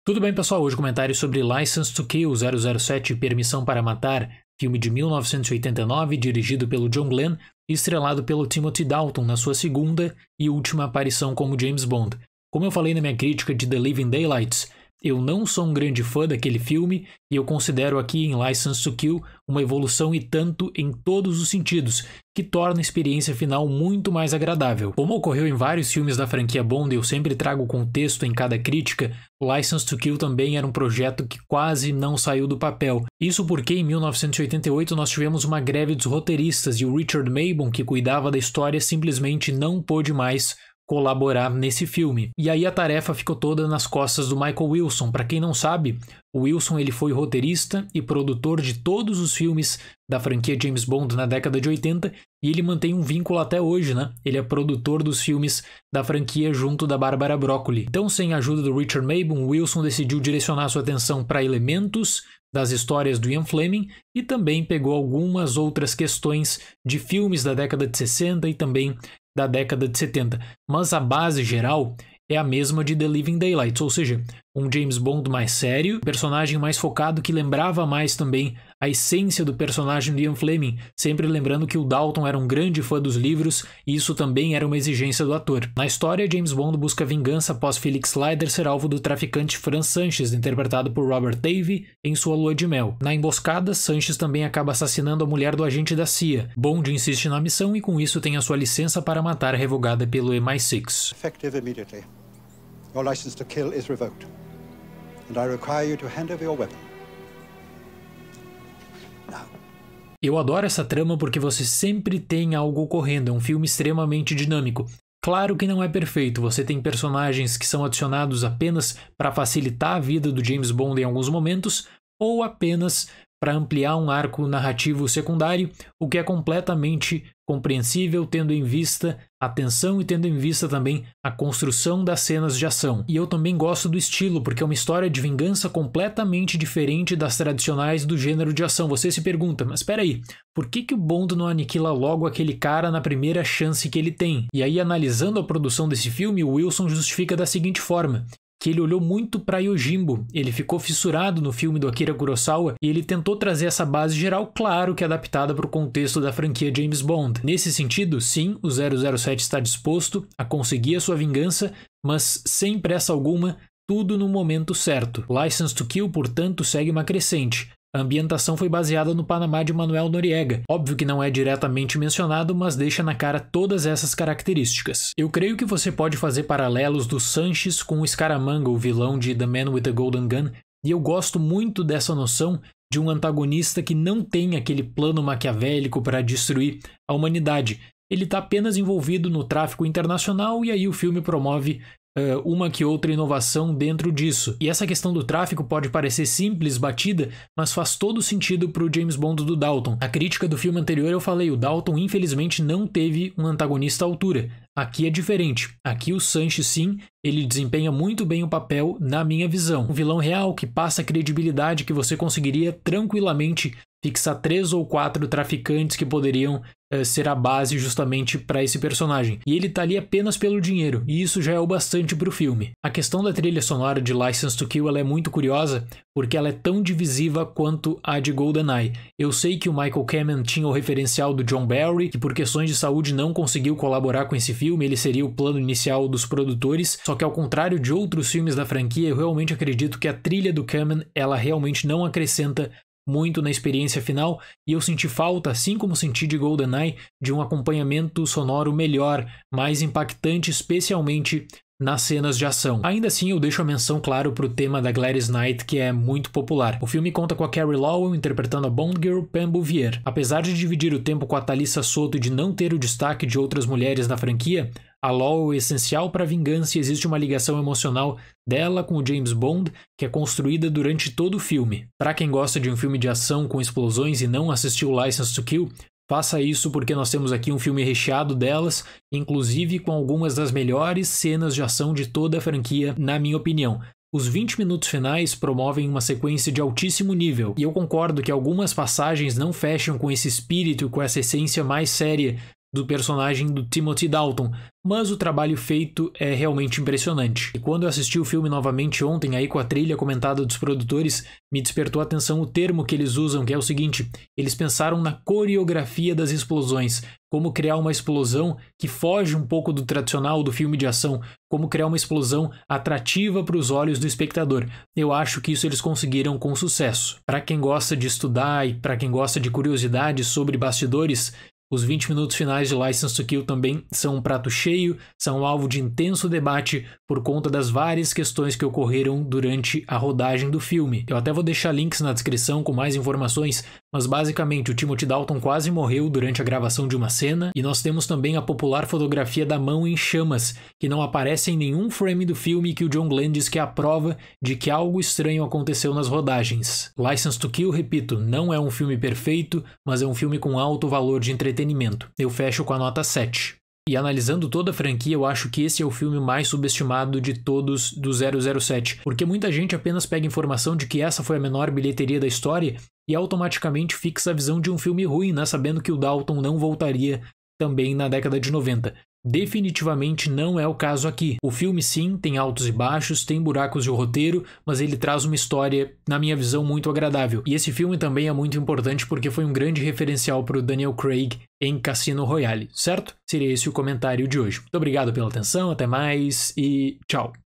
Tudo bem, pessoal? Hoje comentário sobre License to Kill 007 Permissão para Matar, filme de 1989, dirigido pelo John Glenn e estrelado pelo Timothy Dalton na sua segunda e última aparição como James Bond. Como eu falei na minha crítica de The Living Daylights, eu não sou um grande fã daquele filme e eu considero aqui em License to Kill uma evolução e tanto em todos os sentidos, que torna a experiência final muito mais agradável. Como ocorreu em vários filmes da franquia Bond, eu sempre trago contexto em cada crítica, License to Kill também era um projeto que quase não saiu do papel. Isso porque em 1988 nós tivemos uma greve dos roteiristas e o Richard Mabon, que cuidava da história, simplesmente não pôde mais colaborar nesse filme. E aí a tarefa ficou toda nas costas do Michael Wilson. Para quem não sabe, o Wilson ele foi roteirista e produtor de todos os filmes da franquia James Bond na década de 80 e ele mantém um vínculo até hoje, né? Ele é produtor dos filmes da franquia junto da Barbara Broccoli. Então, sem a ajuda do Richard Mabon, Wilson decidiu direcionar sua atenção para elementos das histórias do Ian Fleming e também pegou algumas outras questões de filmes da década de 60 e também da década de 70, mas a base geral é a mesma de The Living Daylights, ou seja, um James Bond mais sério, personagem mais focado que lembrava mais também a essência do personagem de Ian Fleming, sempre lembrando que o Dalton era um grande fã dos livros e isso também era uma exigência do ator. Na história, James Bond busca vingança após Felix Leiter ser alvo do traficante Franz Sanchez, interpretado por Robert Davi, em sua lua de mel. Na emboscada, Sanchez também acaba assassinando a mulher do agente da CIA. Bond insiste na missão e com isso tem a sua licença para matar revogada pelo MI6. Effective immediately. Your license to kill is revoked, and I require you to hand over your weapon. Now. Eu adoro essa trama porque você sempre tem algo ocorrendo, é um filme extremamente dinâmico. Claro que não é perfeito, você tem personagens que são adicionados apenas para facilitar a vida do James Bond em alguns momentos, ou apenas para ampliar um arco narrativo secundário, o que é completamente compreensível tendo em vista a tensão e tendo em vista também a construção das cenas de ação. E eu também gosto do estilo, porque é uma história de vingança completamente diferente das tradicionais do gênero de ação. Você se pergunta, mas espera aí, por que o Bond não aniquila logo aquele cara na primeira chance que ele tem? E aí, analisando a produção desse filme, o Wilson justifica da seguinte forma: que ele olhou muito para Yojimbo, ele ficou fissurado no filme do Akira Kurosawa e ele tentou trazer essa base geral, claro que adaptada para o contexto da franquia James Bond. Nesse sentido, sim, o 007 está disposto a conseguir a sua vingança, mas sem pressa alguma, tudo no momento certo. License to Kill, portanto, segue uma crescente. A ambientação foi baseada no Panamá de Manuel Noriega. Óbvio que não é diretamente mencionado, mas deixa na cara todas essas características. Eu creio que você pode fazer paralelos do Sanchez com o Scaramanga, o vilão de The Man with the Golden Gun, e eu gosto muito dessa noção de um antagonista que não tem aquele plano maquiavélico para destruir a humanidade. Ele está apenas envolvido no tráfico internacional e aí o filme promove uma que outra inovação dentro disso. E essa questão do tráfico pode parecer simples, batida, mas faz todo sentido para o James Bond do Dalton. A crítica do filme anterior eu falei, o Dalton infelizmente não teve um antagonista à altura. Aqui é diferente. Aqui o Sanchez sim, ele desempenha muito bem o papel na minha visão. Um vilão real que passa a credibilidade que você conseguiria tranquilamente fixar 3 ou 4 traficantes que poderiam ser a base justamente para esse personagem. E ele tá ali apenas pelo dinheiro, e isso já é o bastante para o filme. A questão da trilha sonora de License to Kill ela é muito curiosa, porque ela é tão divisiva quanto a de GoldenEye. Eu sei que o Michael Kamen tinha o referencial do John Barry, que por questões de saúde não conseguiu colaborar com esse filme, ele seria o plano inicial dos produtores, só que ao contrário de outros filmes da franquia, eu realmente acredito que a trilha do Kamen, ela realmente não acrescenta muito na experiência final, e eu senti falta, assim como senti de GoldenEye, de um acompanhamento sonoro melhor, mais impactante, especialmente nas cenas de ação. Ainda assim, eu deixo a menção, claro, para o tema da Gladys Knight, que é muito popular. O filme conta com a Carey Lowell interpretando a Bond Girl Pam Bouvier. Apesar de dividir o tempo com a Thalissa Soto e de não ter o destaque de outras mulheres na franquia, a Lowell é essencial para a vingança e existe uma ligação emocional dela com o James Bond que é construída durante todo o filme. Para quem gosta de um filme de ação com explosões e não assistiu License to Kill, faça isso porque nós temos aqui um filme recheado delas, inclusive com algumas das melhores cenas de ação de toda a franquia, na minha opinião. Os 20 minutos finais promovem uma sequência de altíssimo nível, e eu concordo que algumas passagens não fecham com esse espírito e com essa essência mais séria do personagem do Timothy Dalton, mas o trabalho feito é realmente impressionante. E quando eu assisti o filme novamente ontem, aí com a trilha comentada dos produtores, me despertou a atenção o termo que eles usam, que é o seguinte: eles pensaram na coreografia das explosões, como criar uma explosão que foge um pouco do tradicional do filme de ação, como criar uma explosão atrativa para os olhos do espectador. Eu acho que isso eles conseguiram com sucesso. Para quem gosta de estudar e para quem gosta de curiosidades sobre bastidores, os 20 minutos finais de License to Kill também são um prato cheio, são alvo de intenso debate por conta das várias questões que ocorreram durante a rodagem do filme. Eu até vou deixar links na descrição com mais informações, mas basicamente o Timothy Dalton quase morreu durante a gravação de uma cena, e nós temos também a popular fotografia da mão em chamas, que não aparece em nenhum frame do filme, que o John Glenn diz que é a prova de que algo estranho aconteceu nas rodagens. License to Kill, repito, não é um filme perfeito, mas é um filme com alto valor de entretenimento. Eu fecho com a nota 7. E analisando toda a franquia, eu acho que esse é o filme mais subestimado de todos do 007, porque muita gente apenas pega informação de que essa foi a menor bilheteria da história e automaticamente fixa a visão de um filme ruim, né, sabendo que o Dalton não voltaria também na década de 90. Definitivamente não é o caso aqui. O filme sim tem altos e baixos, tem buracos de roteiro, mas ele traz uma história, na minha visão, muito agradável. E esse filme também é muito importante porque foi um grande referencial para o Daniel Craig em Cassino Royale, certo? Seria esse o comentário de hoje. Muito obrigado pela atenção, até mais e tchau!